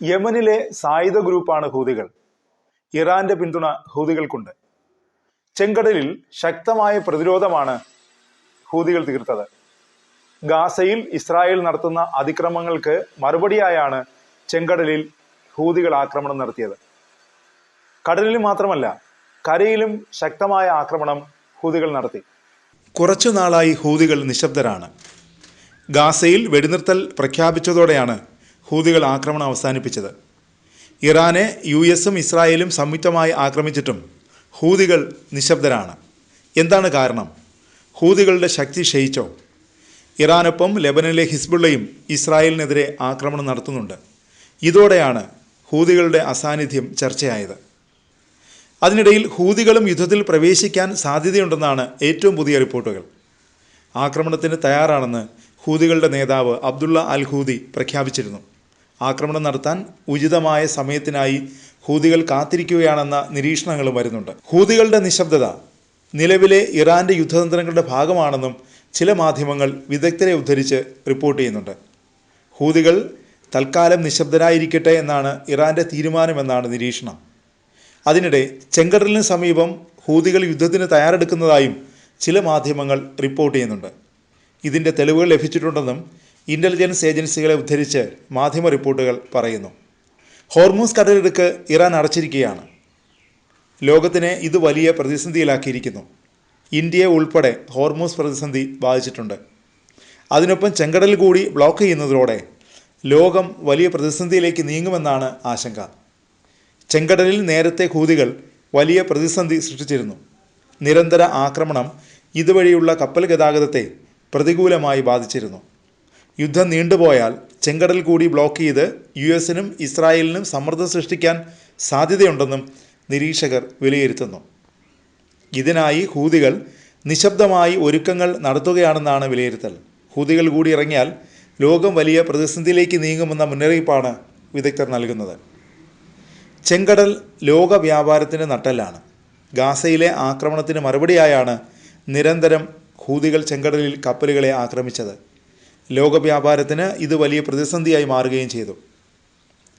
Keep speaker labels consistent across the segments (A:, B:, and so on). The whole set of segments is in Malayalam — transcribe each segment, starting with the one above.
A: യമനിലെ സായുധ ഗ്രൂപ്പാണ് ഹൂതികൾ. ഇറാന്റെ പിന്തുണ ഹൂതികൾക്കുണ്ട്. ചെങ്കടലിൽ ശക്തമായ പ്രതിരോധമാണ് ഹൂതികൾ തീർത്തത്. ഗാസയിൽ ഇസ്രായേൽ നടത്തുന്ന അതിക്രമങ്ങൾക്ക് മറുപടിയായാണ് ചെങ്കടലിൽ ഹൂതികൾ ആക്രമണം നടത്തിയത്. കടലിൽ മാത്രമല്ല, കരയിലും ശക്തമായ ആക്രമണം ഹൂതികൾ നടത്തി. കുറച്ചു നാളായി ഹൂതികൾ നിശബ്ദരാണ്. ഗാസയിൽ വെടിനിർത്തൽ പ്രഖ്യാപിച്ചതോടെയാണ് ഹൂതികൾ ആക്രമണം അവസാനിപ്പിച്ചത്. ഇറാനെ US-ഉം ഇസ്രായേലും സംയുക്തമായി ആക്രമിച്ചിട്ടും ഹൂതികൾ നിശബ്ദരാണ്. എന്താണ് കാരണം? ഹൂതികളുടെ ശക്തി ക്ഷയിച്ചോ? ഇറാനൊപ്പം ലെബനനിലെ ഹിസ്ബുള്ളയും ഇസ്രായേലിനെതിരെ ആക്രമണം നടത്തുന്നുണ്ട്. ഇതോടെയാണ് ഹൂതികളുടെ അസാന്നിധ്യം ചർച്ചയായത്. അതിനിടയിൽ ഹൂതികളും യുദ്ധത്തിൽ പ്രവേശിക്കാൻ സാധ്യതയുണ്ടെന്നാണ് ഏറ്റവും പുതിയ റിപ്പോർട്ടുകൾ. ആക്രമണത്തിന് തയ്യാറാണെന്ന് ഹൂതികളുടെ നേതാവ് അബ്ദുള്ള അൽ ഹൂതി പ്രഖ്യാപിച്ചിരുന്നു. ആക്രമണം നടത്താൻ ഉചിതമായ സമയത്തിനായി ഹൂതികൾ കാത്തിരിക്കുകയാണെന്ന നിരീക്ഷണങ്ങളും വരുന്നുണ്ട്. ഹൂതികളുടെ നിശബ്ദത നിലവിലെ ഇറാന്റെ യുദ്ധതന്ത്രങ്ങളുടെ ഭാഗമാണെന്നും ചില മാധ്യമങ്ങൾ വിദഗ്ധരെ ഉദ്ധരിച്ച് റിപ്പോർട്ട് ചെയ്യുന്നുണ്ട്. ഹൂതികൾ തൽക്കാലം നിശബ്ദരായിരിക്കട്ടെ എന്നാണ് ഇറാന്റെ തീരുമാനമെന്നാണ് നിരീക്ഷണം. അതിനിടെ ചെങ്കടലിന് സമീപം ഹൂതികൾ യുദ്ധത്തിന് തയ്യാറെടുക്കുന്നതായും ചില മാധ്യമങ്ങൾ റിപ്പോർട്ട് ചെയ്യുന്നുണ്ട്. ഇതിൻ്റെ തെളിവുകൾ ലഭിച്ചിട്ടുണ്ടെന്നും ഇൻ്റലിജൻസ് ഏജൻസികളെ ഉദ്ധരിച്ച് മാധ്യമ റിപ്പോർട്ടുകൾ പറയുന്നു. ഹോർമൂസ് കടലിടുക്ക് ഇറാൻ അടച്ചിരിക്കുകയാണ്. ലോകത്തിനെ ഇത് വലിയ പ്രതിസന്ധിയിലാക്കിയിരിക്കുന്നു. ഇന്ത്യയെ ഉൾപ്പെടെ ഹോർമൂസ് പ്രതിസന്ധി ബാധിച്ചിട്ടുണ്ട്. അതിനൊപ്പം ചെങ്കടൽ കൂടി ബ്ലോക്ക് ചെയ്യുന്നതോടെ ലോകം വലിയ പ്രതിസന്ധിയിലേക്ക് നീങ്ങുമെന്നാണ് ആശങ്ക. ചെങ്കടലിൽ നേരത്തെ ഹൂതികൾ വലിയ പ്രതിസന്ധി സൃഷ്ടിച്ചിരുന്നു. നിരന്തര ആക്രമണം ഇതുവഴിയുള്ള കപ്പൽ ഗതാഗതത്തെ പ്രതികൂലമായി ബാധിച്ചിരുന്നു. യുദ്ധം നീണ്ടുപോയാൽ ചെങ്കടൽ കൂടി ബ്ലോക്ക് ചെയ്ത് US-നും ഇസ്രായേലിനും സമ്മർദ്ദം സൃഷ്ടിക്കാൻ സാധ്യതയുണ്ടെന്നും നിരീക്ഷകർ വിലയിരുത്തുന്നു. ഇതിനായി ഹൂതികൾ നിശബ്ദമായി ഒരുക്കങ്ങൾ നടത്തുകയാണെന്നാണ് വിലയിരുത്തൽ. ഹൂതികൾ കൂടി ഇറങ്ങിയാൽ ലോകം വലിയ പ്രതിസന്ധിയിലേക്ക് നീങ്ങുമെന്ന മുന്നറിയിപ്പാണ് വിദഗ്ധർ നൽകുന്നത്. ചെങ്കടൽ ലോക വ്യാപാരത്തിൻ്റെ നട്ടെല്ലാണ്. ഗാസയിലെ ആക്രമണത്തിന് മറുപടിയായാണ് നിരന്തരം ഹൂതികൾ ചെങ്കടലിൽ കപ്പലുകളെ ആക്രമിച്ചത്. ലോക വ്യാപാരത്തിന് ഇത് വലിയ പ്രതിസന്ധിയായി മാറുകയും ചെയ്തു.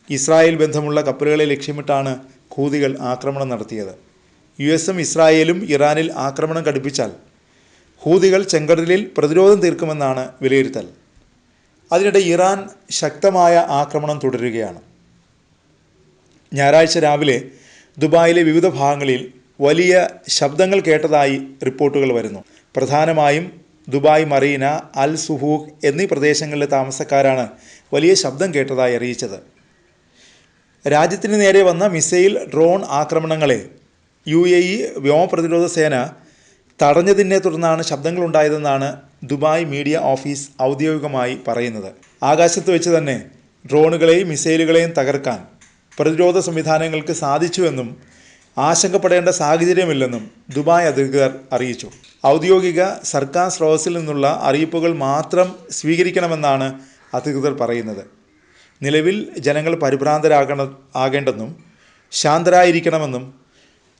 A: ഇസ്രായേൽ ബന്ധമുള്ള കപ്പലുകളെ ലക്ഷ്യമിട്ടാണ് ഹൂതികൾ ആക്രമണം നടത്തിയത്. US-ഉം ഇസ്രായേലും ഇറാനിൽ ആക്രമണം കടുപ്പിച്ചാൽ ഹൂതികൾ ചെങ്കടലിൽ പ്രതിരോധം തീർക്കുമെന്നാണ് വിലയിരുത്തൽ. അതിനിടെ ഇറാൻ ശക്തമായ ആക്രമണം തുടരുകയാണ്. ഞായറാഴ്ച രാവിലെ ദുബായിലെ വിവിധ ഭാഗങ്ങളിൽ വലിയ ശബ്ദങ്ങൾ കേട്ടതായി റിപ്പോർട്ടുകൾ വരുന്നു. പ്രധാനമായും ദുബായ് മറീന, അൽ സുഹൂഖ് എന്നീ പ്രദേശങ്ങളിലെ താമസക്കാരാണ് വലിയ ശബ്ദം കേട്ടതായി അറിയിച്ചത്. രാജ്യത്തിന് നേരെ വന്ന മിസൈൽ, ഡ്രോൺ ആക്രമണങ്ങളെ UAE വ്യോമപ്രതിരോധ സേന തടഞ്ഞതിനെ തുടർന്നാണ് ശബ്ദങ്ങളുണ്ടായതെന്നാണ് ദുബായ് മീഡിയ ഓഫീസ് ഔദ്യോഗികമായി പറയുന്നത്. ആകാശത്ത് വെച്ച് തന്നെ ഡ്രോണുകളെയും മിസൈലുകളെയും തകർക്കാൻ പ്രതിരോധ സംവിധാനങ്ങൾക്ക് സാധിച്ചുവെന്നും ആശങ്കപ്പെടേണ്ട സാഹചര്യമില്ലെന്നും ദുബായ് അധികൃതർ അറിയിച്ചു. ഔദ്യോഗിക സർക്കാർ സ്രോതസ്സിൽ നിന്നുള്ള അറിയിപ്പുകൾ മാത്രം സ്വീകരിക്കണമെന്നാണ് അധികൃതർ പറയുന്നത്. നിലവിൽ ജനങ്ങൾ പരിഭ്രാന്തരാകേണ്ടെന്നും ശാന്തരായിരിക്കണമെന്നും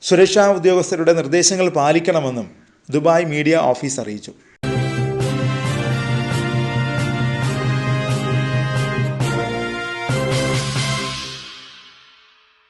A: സുരക്ഷാ ഉദ്യോഗസ്ഥരുടെ നിർദ്ദേശങ്ങൾ പാലിക്കണമെന്നും ദുബായ് മീഡിയ ഓഫീസ് അറിയിച്ചു.